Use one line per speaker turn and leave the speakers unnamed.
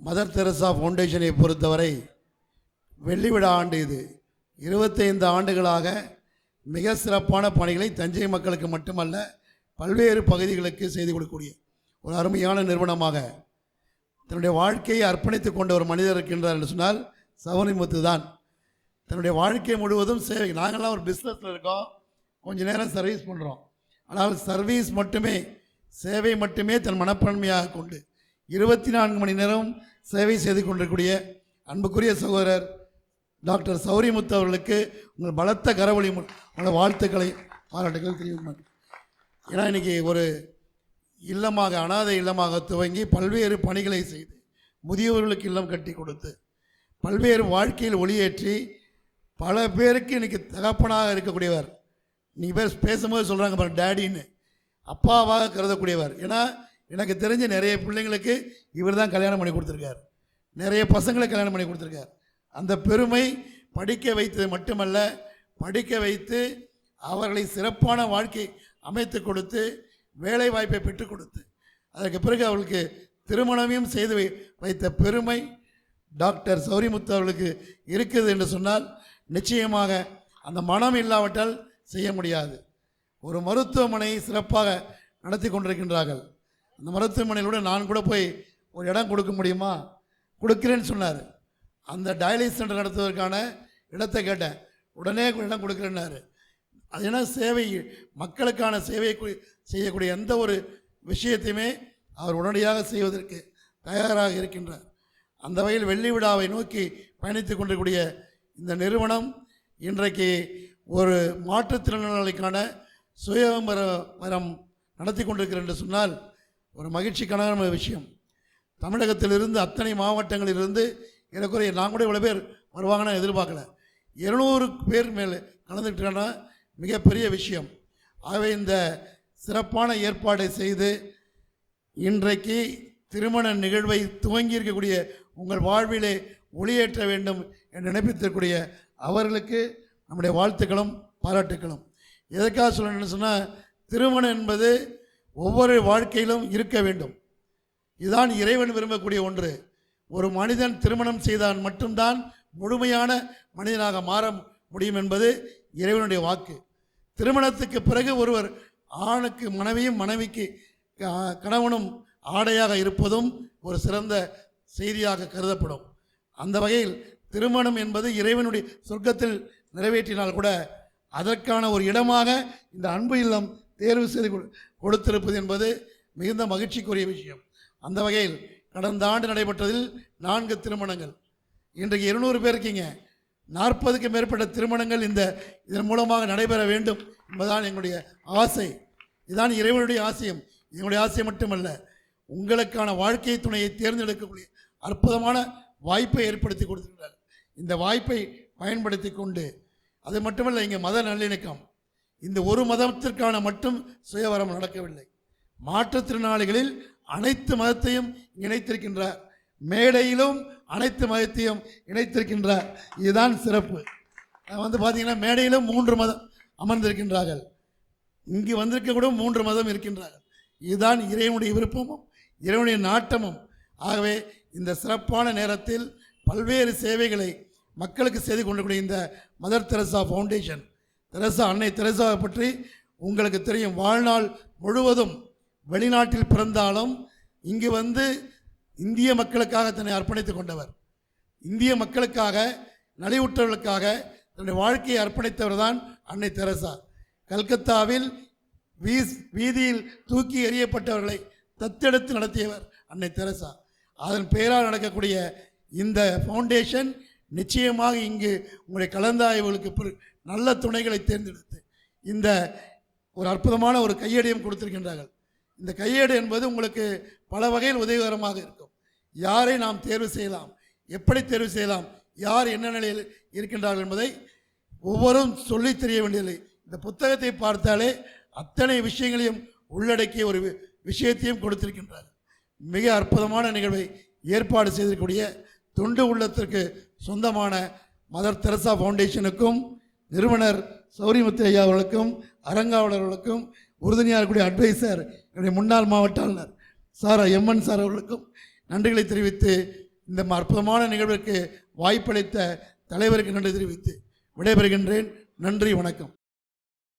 Mother Teresa ஃபவுண்டேஷனை பொறுத்தவரை வெள்ளி விழா ஆண்டு இது. 25 ஆண்டுகளாக மிக சிறப்பான பணிகளை தஞ்சை மக்களுக்கு மட்டுமல்ல பல்வேறு பகுதிகளுக்கு செய்து கொடுக்கக்கூடிய ஒரு அருமையான நிறுவனமாக தன்னுடைய வாழ்க்கையை அர்ப்பணித்து கொண்ட ஒரு மனிதர் இருக்கின்றார் என்று சொன்னால் சௌரிமுத்து தான். தன்னுடைய வாழ்க்கை முழுவதும் சேவை. நாங்கள்லாம் ஒரு பிஸ்னஸில் இருக்கோம், கொஞ்சம் நேரம் சர்வீஸ் பண்ணுறோம். ஆனால் சர்வீஸ் மட்டுமே, சேவை மட்டுமே தன் மனப்பான்மையாக கொண்டு 24 மணி நேரம் சேவை செய்து கொண்டிருக்கக்கூடிய அன்புக்குரிய சகோதரர் டாக்டர் சௌரிமுத்து அவர்களுக்கு உங்கள் பலத்த கரவொலி உங்களோட வாழ்த்துக்களை பாராட்டுகள் தெரிவிக்கும். ஏன்னா இன்றைக்கி ஒரு இல்லமாக, அனாதை இல்லமாக துவங்கி பல்வேறு பணிகளை செய்து முதியவர்களுக்கு இல்லம் கட்டி கொடுத்து பல்வேறு வாழ்க்கையில் ஒளியேற்றி பல பேருக்கு இன்றைக்கி தகப்பனாக இருக்கக்கூடியவர். நீங்கள் பேர் பேசும்போது சொல்கிறாங்க பாரு டேடின்னு, அப்பாவாக கருதக்கூடியவர். ஏன்னா எனக்கு தெரிஞ்ச நிறைய பிள்ளைங்களுக்கு இவர் தான் கல்யாணம் பண்ணி கொடுத்துருக்கார், நிறைய பசங்களை கல்யாணம் பண்ணி கொடுத்துருக்கார். அந்த பெருமை படிக்க வைத்தது மட்டுமல்ல, படிக்க வைத்து அவர்களை சிறப்பான வாழ்க்கை அமைத்து கொடுத்து வேலை வாய்ப்பை பெற்றுக் கொடுத்து அதற்கு பிறகு அவர்களுக்கு திருமணமையும் செய்து வைத்த பெருமை டாக்டர் சௌரிமுத்து அவர்களுக்கு இருக்குது என்று சொன்னால் நிச்சயமாக அந்த மனம் இல்லாவிட்டால் செய்ய முடியாது. ஒரு மருத்துவமனை சிறப்பாக நடத்தி கொண்டிருக்கின்றார்கள். அந்த மருத்துவமனையிலூட நான் கூட போய் ஒரு இடம் கொடுக்க முடியுமா, கொடுக்குறேன்னு சொன்னார். அந்த டயாலிசிஸ் சென்டர் நடத்துவதற்கான இடத்தை கேட்டேன், உடனே இடம் கொடுக்குறேன்னாரு. அது என்ன சேவை, மக்களுக்கான சேவை செய்யக்கூடிய எந்த ஒரு விஷயத்தையுமே அவர் உடனடியாக செய்வதற்கு தயாராக இருக்கின்றார். அந்த வகையில் வெள்ளி விழாவை நோக்கி பயணித்து கொண்டிருக்கூடிய இந்த நிறுவனம் இன்றைக்கு ஒரு மாற்றுத்திறனாளிக்கான சுயமரம் நடத்தி கொண்டிருக்கிறது என்று சொன்னால் ஒரு மகிழ்ச்சிக்கான விஷயம். தமிழகத்திலிருந்து அத்தனை மாவட்டங்களிலிருந்து எனக்குரிய நான் கூட இவ்வளோ பேர் வருவாங்கன்னா எதிர்பார்க்கல. 200 பேர் மேலே கலந்துக்கிட்டாங்கன்னா மிகப்பெரிய விஷயம். ஆகவே இந்த சிறப்பான ஏற்பாடை செய்து இன்றைக்கு திருமண நிகழ்வை துவங்கி இருக்கக்கூடிய உங்கள் வாழ்விலே ஒளியேற்ற வேண்டும் என்று நினைப்பித்திருக்கூடிய அவர்களுக்கு நம்முடைய வாழ்த்துக்களும் பாராட்டுக்களும். எதற்காக சொல்லணும்னு சொன்னால், திருமணம் என்பது ஒவ்வொரு வாழ்க்கையிலும் இருக்க வேண்டும். இதுதான் இறைவன் விரும்பக்கூடிய ஒன்று. ஒரு மனிதன் திருமணம் செய்தான் மட்டும்தான் முழுமையான மனிதனாக மாற முடியும் என்பது இறைவனுடைய வாக்கு. திருமணத்துக்கு பிறகு ஒருவர் ஆணுக்கு மனைவியும் மனைவிக்கு கணவனும் ஆடையாக இருப்பதும் ஒரு சிறந்த செய்தியாக கருதப்படும். அந்த வகையில் திருமணம் என்பது இறைவனுடைய சொர்க்கத்தில் நிறைவேற்றினால் கூட அதற்கான ஒரு இடமாக இந்த அன்பு இல்லம் தேர்வு செய்து கொடுத்திருப்பது என்பது மிகுந்த மகிழ்ச்சிக்குரிய விஷயம். அந்த வகையில் கடந்த ஆண்டு நடைபெற்றதில் 4 திருமணங்கள், இன்றைக்கு 200 பேர் இருக்கீங்க. 40க்கும் மேற்பட்ட திருமணங்கள் இதன் மூலமாக நடைபெற வேண்டும் என்பதுதான் எங்களுடைய ஆசை. இதுதான் இறைவனுடைய ஆசையம். எங்களுடைய ஆசை மட்டுமல்ல, உங்களுக்கான வாழ்க்கை துணையை தேர்ந்தெடுக்கக்கூடிய அற்புதமான வாய்ப்பை ஏற்படுத்தி கொடுத்திருக்கிறார். இந்த வாய்ப்பை பயன்படுத்தி கொண்டு, அது மட்டுமல்ல, இங்கே மத நல்லிணக்கம், இந்த ஒரு மதத்திற்கான மட்டும் சுயவரம் நடக்கவில்லை. மாற்றுத்திறனாளிகளில் அனைத்து மதத்தையும் இணைத்திருக்கின்றார், மேடையிலும் அனைத்து மதத்தையும் இணைத்திருக்கின்றார். இதுதான் சிறப்பு. பார்த்தீங்கன்னா மேடையிலும் 3 மதம் அமர்ந்திருக்கின்றார்கள், இங்கு வந்திருக்க கூட 3 மதம் இருக்கின்றார்கள். இதுதான் இறைவனுடைய விருப்பமும் இறைவனுடைய நாட்டமும். ஆகவே இந்த சிறப்பான நேரத்தில் பல்வேறு சேவைகளை மக்களுக்கு செய்து கொண்டிருக்கூடிய இந்த மதர் தெரசா ஃபவுண்டேஷன், அன்னை தெரசாவை பற்றி உங்களுக்கு தெரியும். வாழ்நாள் முழுவதும் வெளிநாட்டில் பிறந்தாலும் இங்கு வந்து இந்திய மக்களுக்காக தன்னை அர்ப்பணித்து கொண்டவர். இந்திய மக்களுக்காக, நலிவுற்றவர்களுக்காக தன்னுடைய வாழ்க்கையை அர்ப்பணித்தவர் தான் அன்னை தெரசா. கல்கத்தாவில் வீதியில் தூக்கி எறியப்பட்டவர்களை தத்தெடுத்து நடத்தியவர் அன்னை தெரசா. அதன் பெயரால் நடக்கக்கூடிய இந்த ஃபவுண்டேஷன் நிச்சயமாக இங்கு உங்களுடைய கலந்தாய்வுகளுக்கு நல்ல துணைகளை தேர்ந்தெடுத்து இந்த ஒரு அற்புதமான ஒரு கையேடையும் கொடுத்திருக்கின்றார்கள். இந்த கையேடு என்பது உங்களுக்கு பல வகையில் உதவிகரமாக இருக்கும். யாரை நாம் தேர்வு செய்யலாம், எப்படி தேர்வு செய்யலாம், யார் என்ன நிலையில் இருக்கின்றார்கள் என்பதை ஒவ்வொருவரும் சொல்லி தெரிய வேண்டியதில்லை. இந்த புத்தகத்தை பார்த்தாலே அத்தனை விஷயங்களையும் உள்ளடக்கிய ஒரு விஷயத்தையும் கொடுத்திருக்கின்றார்கள். மிக அற்புதமான நிகழ்வை ஏற்பாடு செய்திருக்கக்கூடிய தொண்டு உள்ளத்திற்கு சொந்தமான மதர் தெரசா ஃபவுண்டேஷனுக்கும் நிறுவனர் சௌரிமுத்து ஐயா அவர்களுக்கும் அரங்காவலர்களுக்கும் உறுதுணையாக இருக்கக்கூடிய அட்வைசர் என்னுடைய முன்னாள் மாவட்ட ஆளுநர் சார் எம்என் சார் அவர்களுக்கும் நன்றிகளை தெரிவித்து இந்த அற்புதமான நிகழ்விற்கு வாய்ப்பளித்த தலைவருக்கு நன்றி தெரிவித்து விடைபெறுகின்றேன். நன்றி, வணக்கம்.